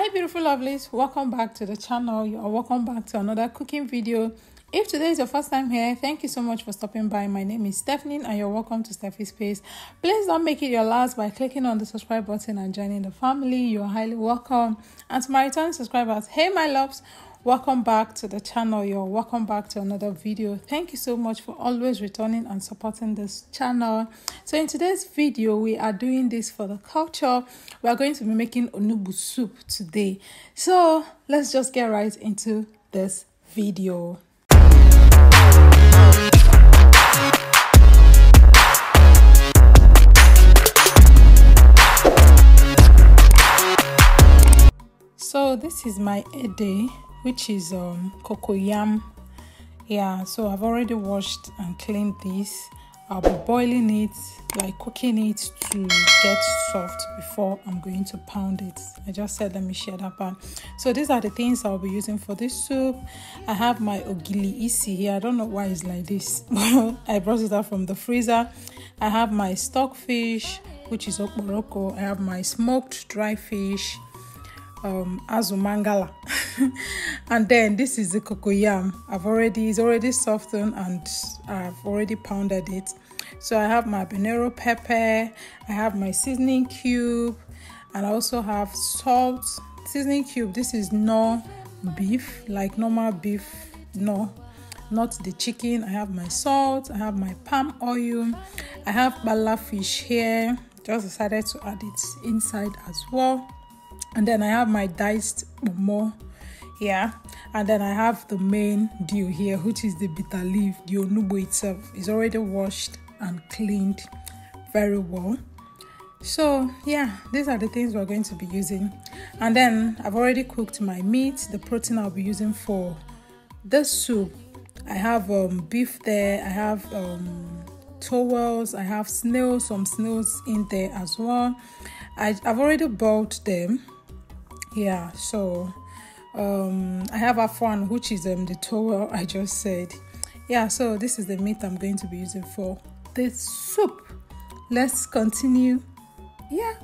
Hi beautiful lovelies, welcome back to the channel. You are welcome back to another cooking video. If today is your first time here, thank you so much for stopping by. My name is Stephanie and you're welcome to Stephy's Space. Please don't make it your last by clicking on the subscribe button and joining the family. You're highly welcome. And to my returning subscribers, hey my loves, welcome back to the channel. You're welcome back to another video. Thank you so much for always returning and supporting this channel. So in today's video, we are doing this for the culture. We are going to be making onugbu soup today. So let's just get right into this video. So this is my ede, which is cocoyam. Yeah, so I've already washed and cleaned this. I'll be boiling it, like cooking it to get soft before I'm going to pound it. I just said let me share that part. So these are the things I'll be using for this soup. I have my ogili isi here. I don't know why it's like this, but I brought it out from the freezer. I have my stockfish, which is okporoko. I have my smoked dry fish, azumangala. And then this is the cocoyam. It's already softened and I've already pounded it. So I have my habanero pepper, I have my seasoning cube, and I also have salt. Seasoning cube, this is no beef, like normal beef, no, not the chicken. I have my salt, I have my palm oil, I have bala fish here. Just decided to add it inside as well. And then I have my diced momo, yeah, and then I have the main deal here, which is the bitter leaf. The onugbu itself is already washed and cleaned very well. So yeah, these are the things we're going to be using. And then I've already cooked my meat, the protein I'll be using for this soup. I have beef there, I have towels, I have snails, some snails in there as well. I've already boiled them. Yeah, so I have afwan, which is the towel I just said. Yeah, so this is the meat I'm going to be using for this soup. Let's continue. Yeah.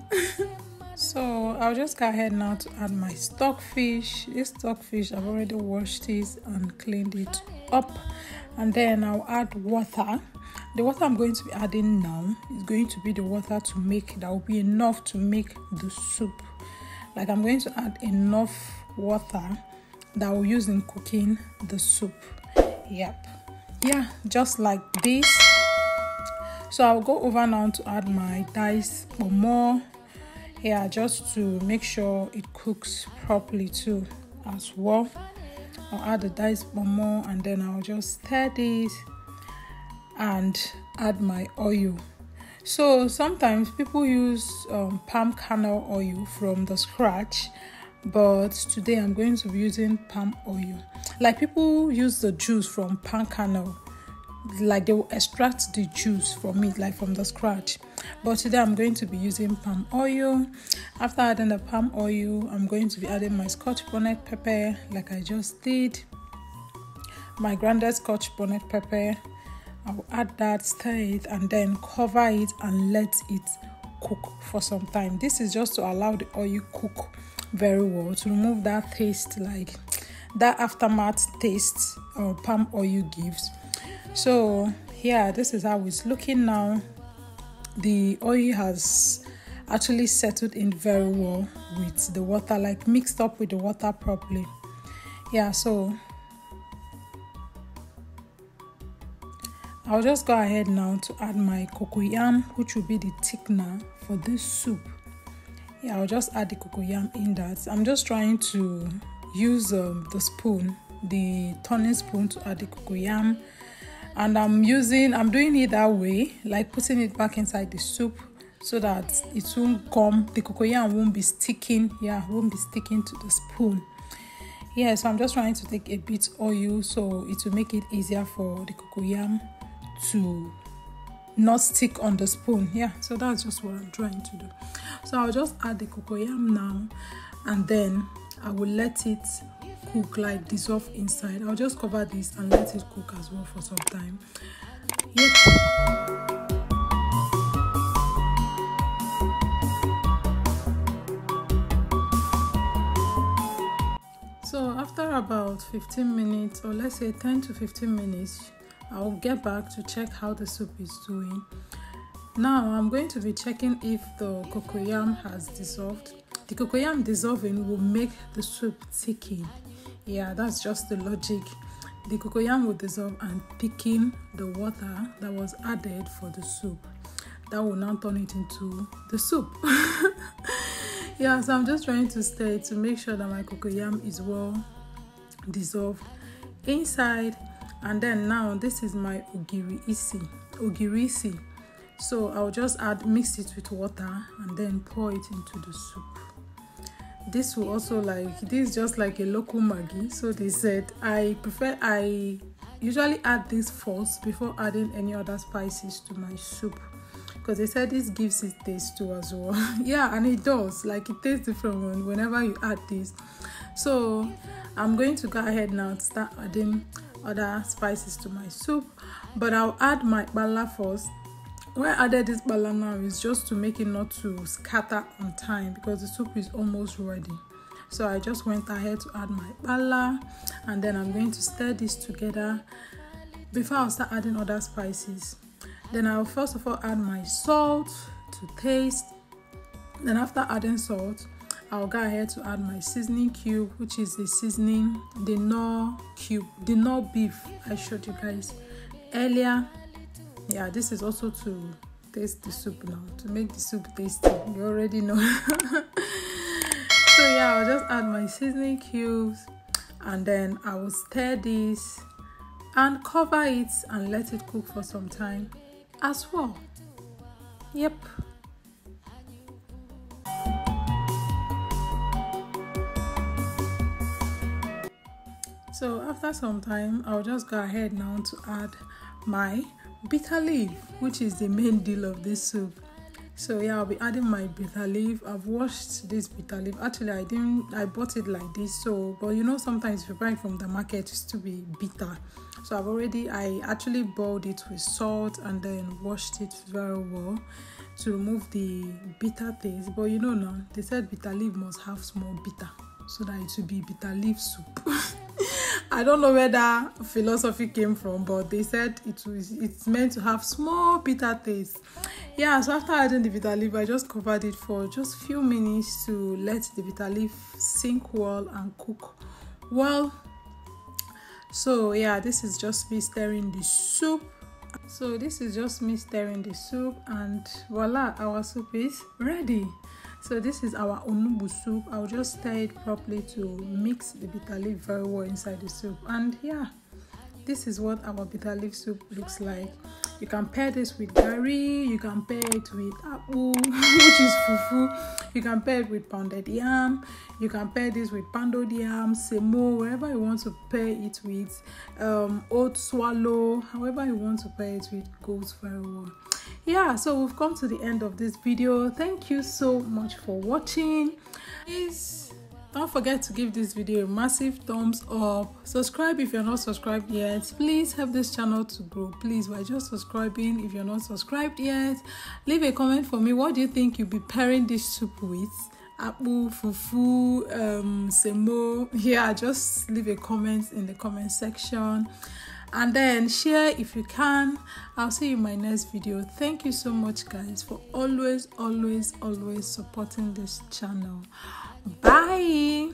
So I'll just go ahead now to add my stockfish. This stockfish, I've already washed it and cleaned it up. And then I'll add water. The water I'm going to be adding now is going to be the water that will be enough to make the soup. Like I'm going to add enough water that we'll use in cooking the soup. Yep. Yeah, just like this. So I'll go over now to add my diced momo. Yeah, just to make sure it cooks properly too as well. I'll add the diced momo and then I'll just stir this and add my oil. So sometimes people use palm kernel oil from the scratch, but today I'm going to be using palm oil. Like people use the juice from palm kernel, like they will extract the juice from it, like from the scratch. But today I'm going to be using palm oil. After adding the palm oil, I'm going to be adding my scotch bonnet pepper, like I just did. My grounded scotch bonnet pepper. I'll add that, stir it, and then cover it and let it cook for some time. This is just to allow the oil cook very well, to remove that taste, like that aftermath taste palm oil gives. So yeah, this is how it's looking now. The oil has actually settled in very well with the water, like mixed up with the water properly. Yeah, so I'll just go ahead now to add my cocoyam, which will be the thickener for this soup. Yeah, I'll just add the cocoyam in that. I'm just trying to use the spoon, the turning spoon, to add the cocoyam. And I'm doing it that way, like putting it back inside the soup so that it won't come, the cocoyam won't be sticking, won't be sticking to the spoon. Yeah, so I'm just trying to take a bit oil so it will make it easier for the cocoyam to not stick on the spoon. Yeah, so that's just what I'm trying to do. So I'll just add the cocoyam now and then I will let it cook, like dissolve inside. I'll just cover this and let it cook as well for some time. Yep. after about 15 minutes, or let's say 10 to 15 minutes, I'll get back to check how the soup is doing. Now I'm going to be checking if the cocoyam has dissolved. The cocoyam dissolving will make the soup thicken. Yeah, that's just the logic. The cocoyam will dissolve and thicken the water that was added for the soup. That will now turn it into the soup. Yeah, so I'm just trying to stir to make sure that my cocoyam is well dissolved inside. And then now this is my ogirisi. So I'll just mix it with water and then pour it into the soup. This will also this is just like a local Maggi. So they said I usually add this first before adding any other spices to my soup, because they said this gives it taste too as well. Yeah, and it does. Like, it tastes different whenever you add this. So I'm going to go ahead now to start adding other spices to my soup, but I'll add my bala first. Why I added this bala now is just to make it not to scatter on time, because the soup is almost ready. So I just went ahead to add my bala, and then I'm going to stir this together before I'll start adding other spices. Then I'll first of all add my salt to taste. Then after adding salt, I'll go ahead to add my seasoning cube, which is the seasoning, the Knorr beef I showed you guys earlier. Yeah, this is also to taste the soup now, to make the soup tasty. You already know. So yeah, I'll just add my seasoning cubes, and then I will stir this and cover it and let it cook for some time as well. Yep. So after some time, I'll just go ahead now to add my bitter leaf, which is the main deal of this soup. So yeah, I'll be adding my bitter leaf. I've washed this bitter leaf. Actually, I bought it like this. So, but you know, sometimes if you buy it from the market, it's to be bitter. So I actually boiled it with salt and then washed it very well to remove the bitter taste. But you know now, they said bitter leaf must have small bitter, so that it will be bitter leaf soup. I don't know where that philosophy came from, but they said it's meant to have small bitter taste. Yeah, so after adding the bitter leaf, I just covered it for just a few minutes to let the bitter leaf sink well and cook well. So yeah, this is just me stirring the soup. And voila, our soup is ready. So this is our onugbu soup. I'll just stir it properly to mix the bitter leaf very well inside the soup. And yeah, this is what our bitter leaf soup looks like. You can pair this with curry, you can pair it with akpu, which is fufu, you can pair it with pounded yam, you can pair this with pounded yam, semo, wherever you want to pair it with, oat swallow, however you want to pair it with goes very well. Yeah, so we've come to the end of this video. Thank you so much for watching. Please don't forget to give this video a massive thumbs up. Subscribe if you're not subscribed yet. Please help this channel to grow, please, by just subscribing. If you're not subscribed yet, leave a comment for me. What do you think you'll be pairing this soup with? Akpu, fufu, semo. Yeah, just leave a comment in the comment section. And then share if you can. I'll see you in my next video. Thank you so much, guys, for always supporting this channel. Bye.